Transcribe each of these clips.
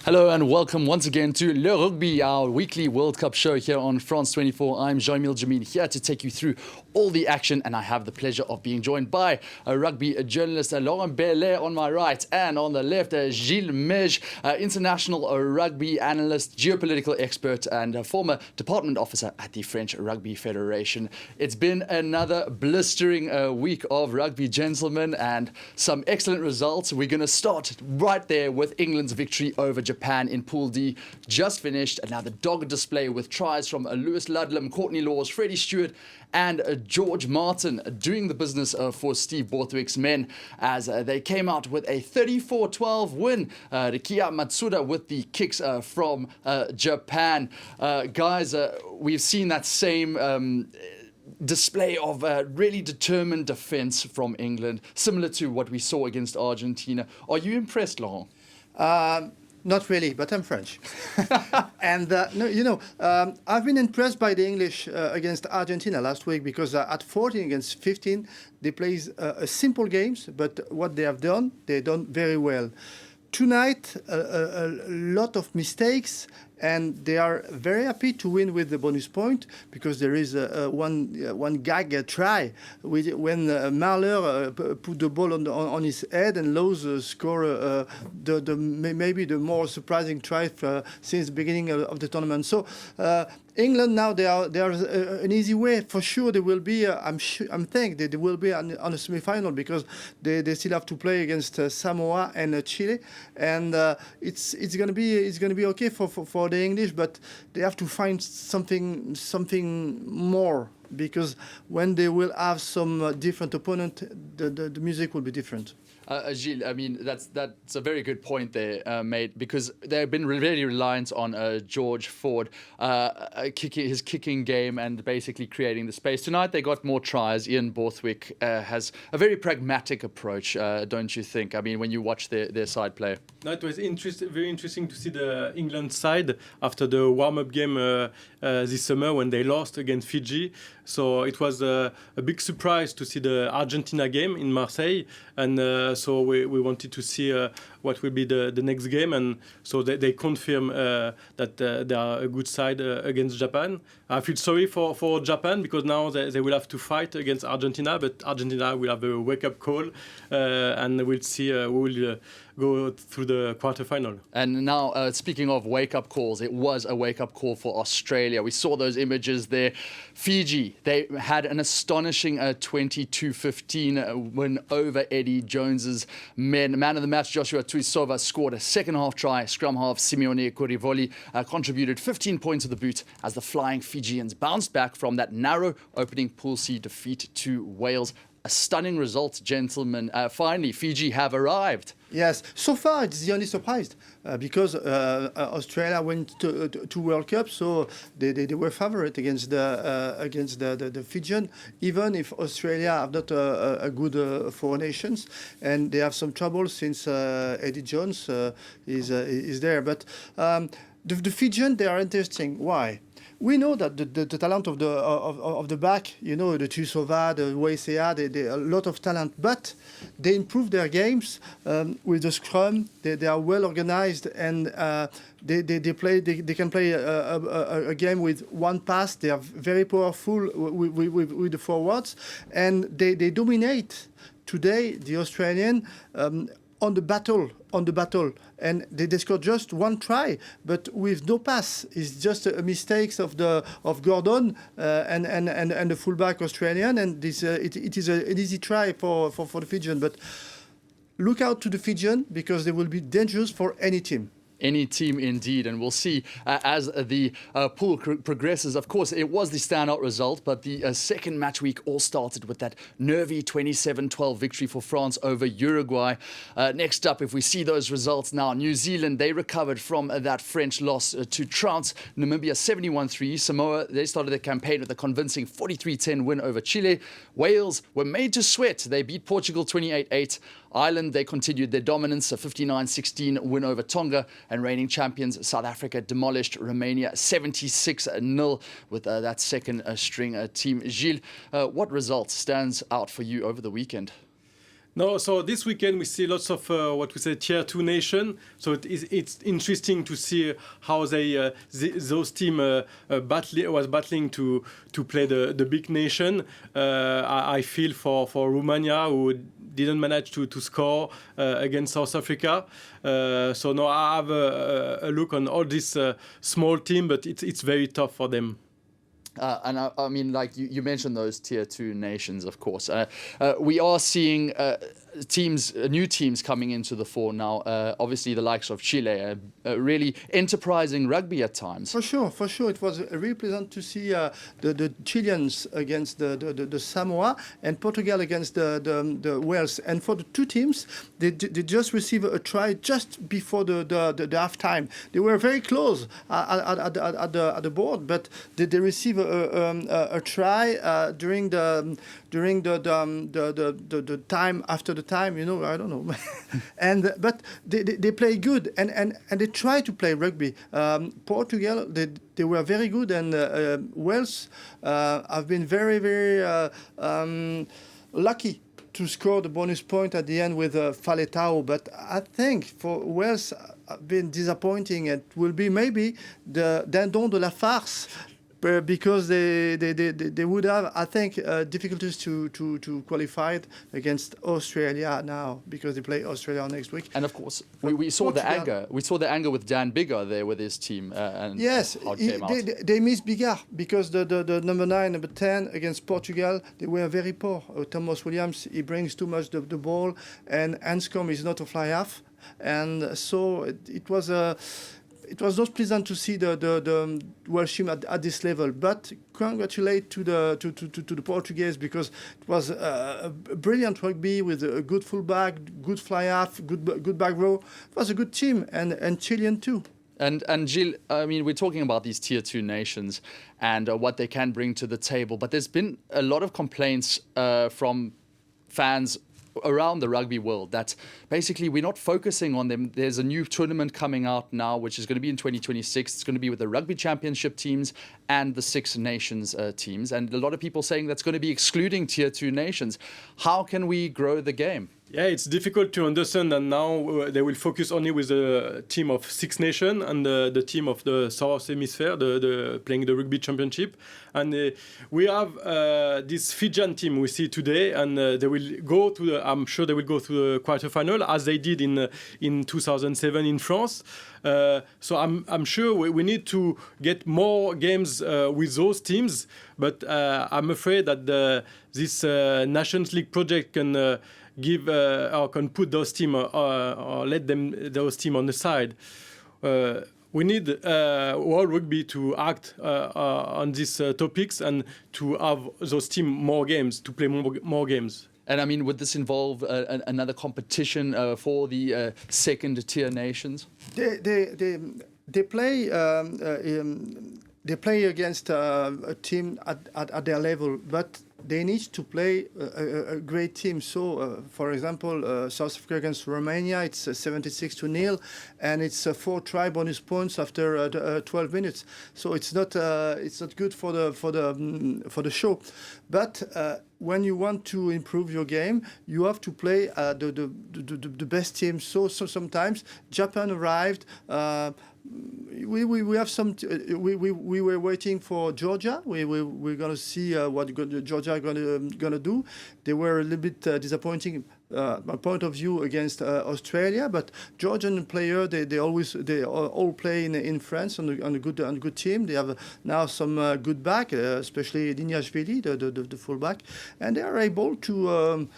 Hello and welcome once again to Le Rugby, our weekly World Cup show here on France 24. I'm Jean-Emile Jammine here to take you through all the action, and I have the pleasure of being joined by a rugby journalist, Laurent Bellet on my right, and on the left, Gilles Mege, international rugby analyst, geopolitical expert, and a former department officer at the French Rugby Federation. It's been another blistering week of rugby, gentlemen, and some excellent results. We're going to start right there with England's victory over Japan in Pool D, just finished. And now the dogged display with tries from Lewis Ludlam, Courtney Laws, Freddie Stewart, and George Martin doing the business for Steve Borthwick's men as they came out with a 34-12 win. Rikia Matsuda with the kicks from Japan. Guys, we've seen that same display of really determined defence from England, similar to what we saw against Argentina. Are you impressed, Laurent? Not really, but I'm French. And, I've been impressed by the English against Argentina last week because at 14 against 15, they played a simple games, but what they have done, they've done very well. Tonight, a lot of mistakes, and they are very happy to win with the bonus point because there is one gag try when Marler put the ball on his head and Lowe's score maybe the more surprising try since the beginning of the tournament. So England now they are an easy way for sure. They will be. I'm thinking they will be on a semi-final because they still have to play against Samoa and Chile, and it's gonna be okay for the English, but they have to find something more because when they will have some different opponent, the music will be different. Gilles, I mean, that's a very good point there, mate, because they've been really reliant on George Ford, his kicking game and basically creating the space. Tonight they got more tries. Ian Borthwick has a very pragmatic approach, don't you think? I mean, when you watch their side play. No, it was very interesting to see the England side after the warm-up game this summer when they lost against Fiji. So it was a big surprise to see the Argentina game in Marseille, and so we wanted to see what will be the next game, and so they confirm that they are a good side against Japan. I feel sorry for Japan because now they will have to fight against Argentina, but Argentina will have a wake-up call, and we'll see who will go through the quarterfinal. And now, speaking of wake-up calls, it was a wake-up call for Australia. We saw those images there. Fiji, they had an astonishing 22-15 win over Eddie Jones's men. Man of the match, Joshua Tuisova, scored a second-half try. Scrum half Simeone Kurivoli contributed 15 points of the boot as the Flying Fijians bounced back from that narrow opening Pool C defeat to Wales. A stunning result, gentlemen. Finally, Fiji have arrived. Yes, so far it's the only surprise because Australia went to World Cup, so they were favourite against the Fijian, even if Australia have not a good foreign nations, and they have some trouble since Eddie Jones is there. But the Fijian, they are interesting. Why? We know that the talent of the back, the Tuisova, the Weisea, they a lot of talent, but they improve their games with the scrum. They are well organized, and they can play a game with one pass. They are very powerful with the forwards, and they dominate today the Australian. On the battle, and they scored just one try, but with no pass. It's just a mistakes of Gordon and the fullback Australian, and this it is an easy try for the Fijian. But look out to the Fijian because they will be dangerous for any team. Any team indeed, and we'll see as the pool progresses. Of course, it was the standout result, but the second match week all started with that nervy 27-12 victory for France over Uruguay. Next up, if we see those results now, New Zealand, they recovered from that French loss to trounce Namibia 71-3. Samoa, they started their campaign with a convincing 43-10 win over Chile. Wales were made to sweat. They beat Portugal 28-8. Ireland, they continued their dominance, a 59-16 win over Tonga, and reigning champions South Africa demolished Romania 76-0 with that second string team. Gilles, what result stands out for you over the weekend? No, so this weekend we see lots of what we say tier 2 nation. So it's interesting to see how those team was battling to play the big nation. I feel for Romania, who didn't manage to score against South Africa. So no, I have a look on all this small team, but it's very tough for them. And I mean, like you mentioned those tier 2 nations, of course. We are seeing new teams coming into the fore now. Obviously, the likes of Chile, really enterprising rugby at times. For sure. It was really pleasant to see the Chileans against the Samoa and Portugal against the Wales. And for the two teams, they just received a try just before the half time. They were very close at the board, but they received a try during the time after the time, I don't know. But they play good and they try to play rugby. Portugal, they were very good, and Wales have been very, very lucky to score the bonus point at the end with Faletau. But I think for Wales, been disappointing. It will be maybe the dindon de la farce, because they would have, I think, difficulties to qualify against Australia now, because they play Australia next week. And of course, we saw the anger. We saw the anger with Dan Biggar there with his team. And yes, how it came out. they missed Biggar because the number 9, number 10 against Portugal, they were very poor. Thomas Williams, he brings too much the ball, and Anscombe is not a fly half, and so it was a. It was not pleasant to see the Welsh team at this level, but congratulate to the Portuguese, because it was a brilliant rugby with a good fullback, good fly half, good back row. It was a good team, and Chilean too. And Gilles, I mean, we're talking about these tier 2 nations and what they can bring to the table, but there's been a lot of complaints from fans around the rugby world that basically we're not focusing on them. There's a new tournament coming out now, which is going to be in 2026. It's going to be with the Rugby Championship teams and the Six Nations teams. And a lot of people saying that's going to be excluding tier 2 nations. How can we grow the game? Yeah, it's difficult to understand, and now they will focus only with the team of Six Nations and the team of the South Hemisphere, the playing the Rugby Championship. And we have this Fijian team we see today, and they will go to I'm sure they will go to the quarterfinal, as they did in 2007 in France. So I'm sure we need to get more games with those teams, but I'm afraid that this Nations League project can give or can put those team or let those team on the side. We need World Rugby to act on these topics and to have those team more games, to play more games. And I mean, would this involve another competition for the second tier nations? They play against a team at their level, but they need to play a great team. So, for example, South Africa against Romania, it's 76-0, and it's 4 try bonus points after 12 minutes. So it's not good for the show. But when you want to improve your game, you have to play the best team. So sometimes Japan arrived. We have some. We were waiting for Georgia. We're gonna see what Georgia gonna do. They were a little bit disappointing. My point of view against Australia, but Georgian player they all play in France on a good team. They have now some good back, especially Diniashvili, the fullback, and they are able to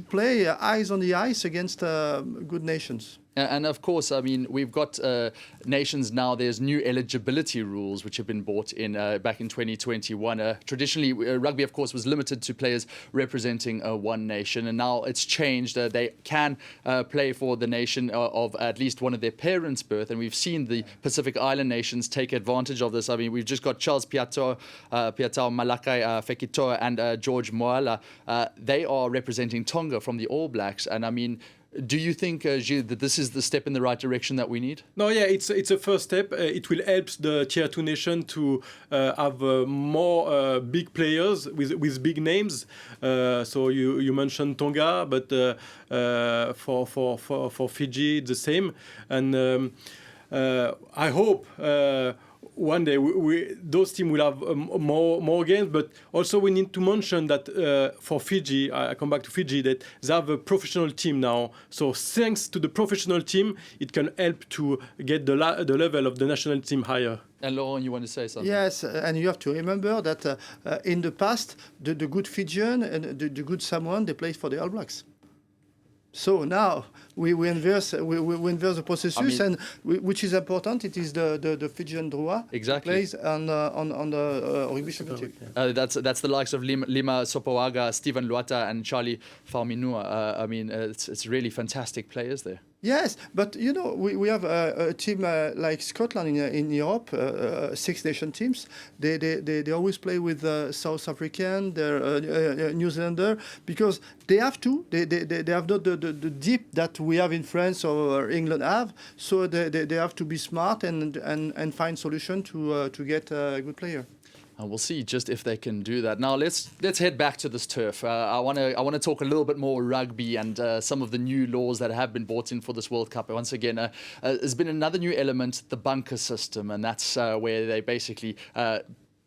play eyes on the ice against good nations. And of course, I mean, we've got nations now. There's new eligibility rules which have been brought in back in 2021. Traditionally, rugby, of course, was limited to players representing one nation. And now it's changed. They can play for the nation of at least one of their parents' birth. And we've seen the Pacific Island nations take advantage of this. I mean, we've just got Charles Piatau Malakai Fekitoa and George Moala. They are representing Tonga from the All Blacks. And I mean, Do you think, Gilles, that this is the step in the right direction that we need? No, yeah, it's a first step. It will help the Tier 2 nation to have more big players with big names. So you mentioned Tonga, but for Fiji it's the same. And I hope one day those teams will have more games, but also we need to mention that for Fiji, I come back to Fiji, that they have a professional team now. So thanks to the professional team, it can help to get the level of the national team higher. And Laurent, you want to say something? Yes, and you have to remember that in the past, the good Fijian and the good Samoan, they played for the All Blacks. So now we inverse the processus, and which is important. It is the Fijian droit Exactly. plays on the rugby championship. That's the likes of Lima Sopoaga, Stephen Luata, and Charlie Fauminua. I mean, it's really fantastic players there. Yes, but you know we have a team like Scotland in Europe, Six Nation teams. They always play with South African, they're New Zealander, because they have to. They have not the dip that we have in France or England have. So they have to be smart and find solution to get a good player. We'll see just if they can do that. Now let's head back to this turf. I want to talk a little bit more rugby and some of the new laws that have been brought in for this World Cup. Once again, there's been another new element, the bunker system, and that's where they basically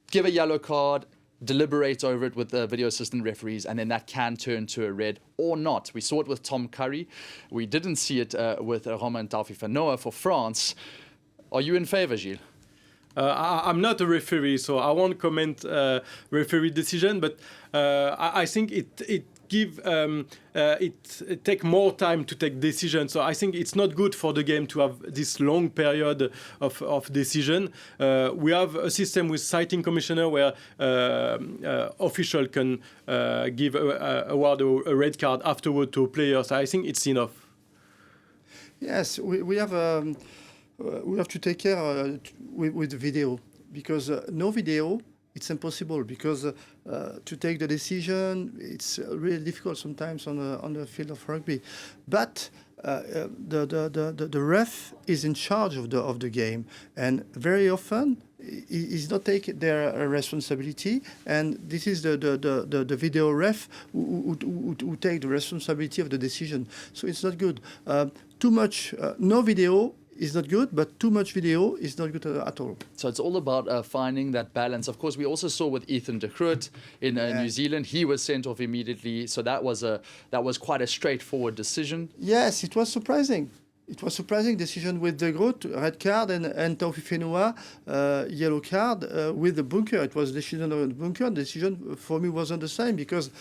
give a yellow card, deliberate over it with the video assistant referees, and then that can turn to a red or not. We saw it with Tom Curry. We didn't see it with Romain Taufifanoa for France. Are you in favour, Gilles? I'm not a referee, so I won't comment referee decision. But I think it take more time to take decision. So I think it's not good for the game to have this long period of decision. We have a system with citing commissioner where official can give award a red card afterward to a player. So I think it's enough. Yes, we have to take care with the video, because no video, it's impossible, because to take the decision, it's really difficult sometimes on the field of rugby. But the ref is in charge of the game, and very often is not take their responsibility, and this is the video ref who take the responsibility of the decision. So it's not good. Too much no video is not good, but too much video is not good at all. So it's all about finding that balance. Of course, we also saw with Ethan de Groot in New Zealand, he was sent off immediately. So that was quite a straightforward decision. Yes, it was surprising. It was surprising decision with de Groot, red card, and Taufifanoa, yellow card with the bunker. It was decision on the bunker. The decision for me wasn't the same, because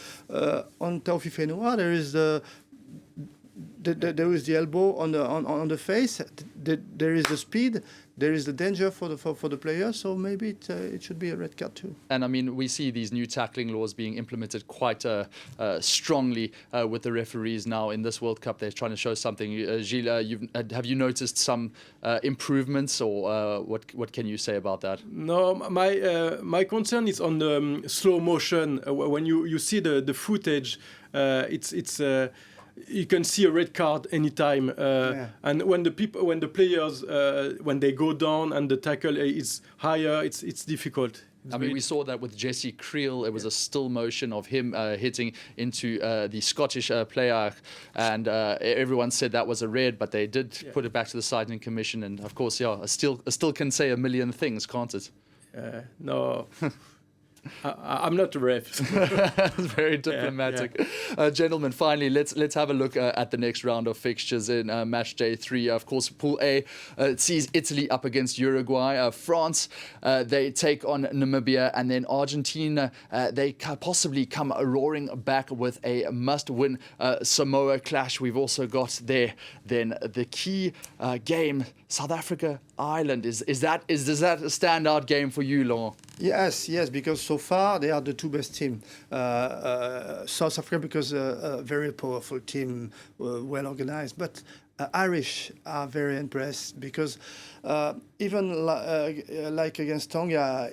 on Taufifanoa there is there is the elbow on the face. There is the speed. There is the danger for the player. So maybe it should be a red card too. And I mean, we see these new tackling laws being implemented quite strongly with the referees now in this World Cup. They're trying to show something. Gilles, have you noticed some improvements, or what can you say about that? No, my concern is on the slow motion. When you see the footage, it's you can see a red card anytime, and when the players when they go down and the tackle is higher, it's difficult. I mean, we saw that with Jesse Creel. It was a still motion of him hitting into the Scottish player, and everyone said that was a red, but they did put it back to the citing commission. And of course, a still can say a million things, can't it? No. I'm not a ref. Very diplomatic. Gentlemen, finally, let's have a look at the next round of fixtures in match day 3. Of course, Pool A sees Italy up against Uruguay. France, they take on Namibia, and then Argentina, they possibly come roaring back with a must-win Samoa clash. We've also got there then the key game, South Africa, Ireland. Is that a standout game for you, Laurent? Yes, because so far they are the two best teams. South Africa, because a very powerful team, well organized. But Irish are very impressed because even like against Tonga,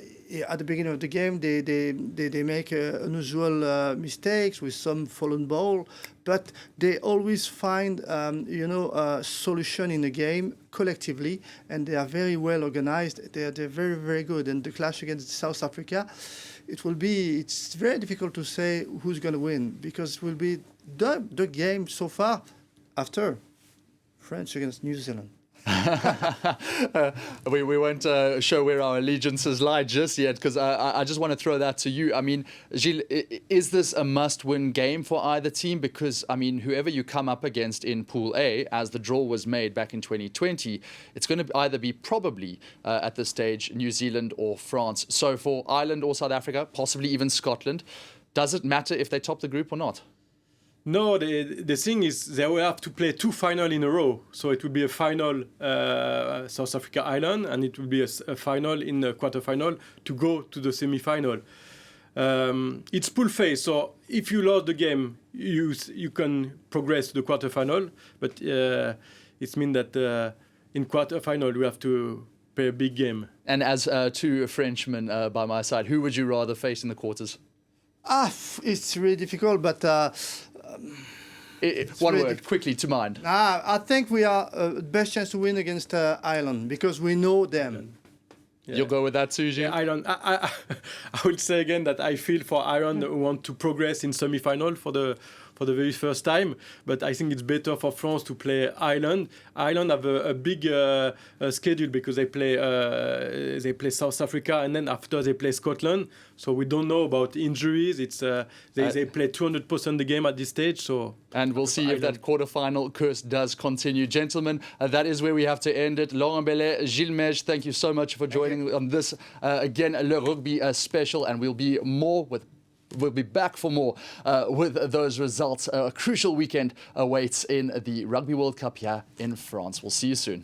at the beginning of the game, they make unusual mistakes with some fallen ball, but they always find a solution in the game collectively, and they are very well organized. They're very, very good. And the clash against South Africa, it's very difficult to say who's going to win because it will be the game so far after France against New Zealand. We won't show where our allegiances lie just yet because I just want to throw that to you. I mean, Gilles, is this a must-win game for either team? Because, I mean, whoever you come up against in Pool A, as the draw was made back in 2020, it's going to either be probably at this stage New Zealand or France. So for Ireland or South Africa, possibly even Scotland, does it matter if they top the group or not? No, the thing is they will have to play 2 finals in a row. So it will be a final South Africa Ireland, and it will be a final in the quarterfinal to go to the semi-final. It's pool phase, so if you lost the game, you can progress to the quarterfinal. But it means that in quarterfinal we have to play a big game. And as two Frenchmen by my side, who would you rather face in the quarters? It's really difficult, but one word, quickly to mind. I think we are best chance to win against Ireland because we know them. Yeah. You'll go with that too, Gilles? Yeah, Ireland. I will say again that I feel for Ireland who want to progress in semi-final for the very first time. But I think it's better for France to play Ireland. Ireland have a big schedule because they play South Africa and then after they play Scotland. So we don't know about injuries. It's they play 200% the game at this stage. So and we'll see if that quarterfinal curse does continue, gentlemen. That is where we have to end it. Laurent, Bellet, Gilles, Mege, thank you so much for joining on this again Le Rugby special, and we'll be back for more with those results. A crucial weekend awaits in the Rugby World Cup here in France. We'll see you soon.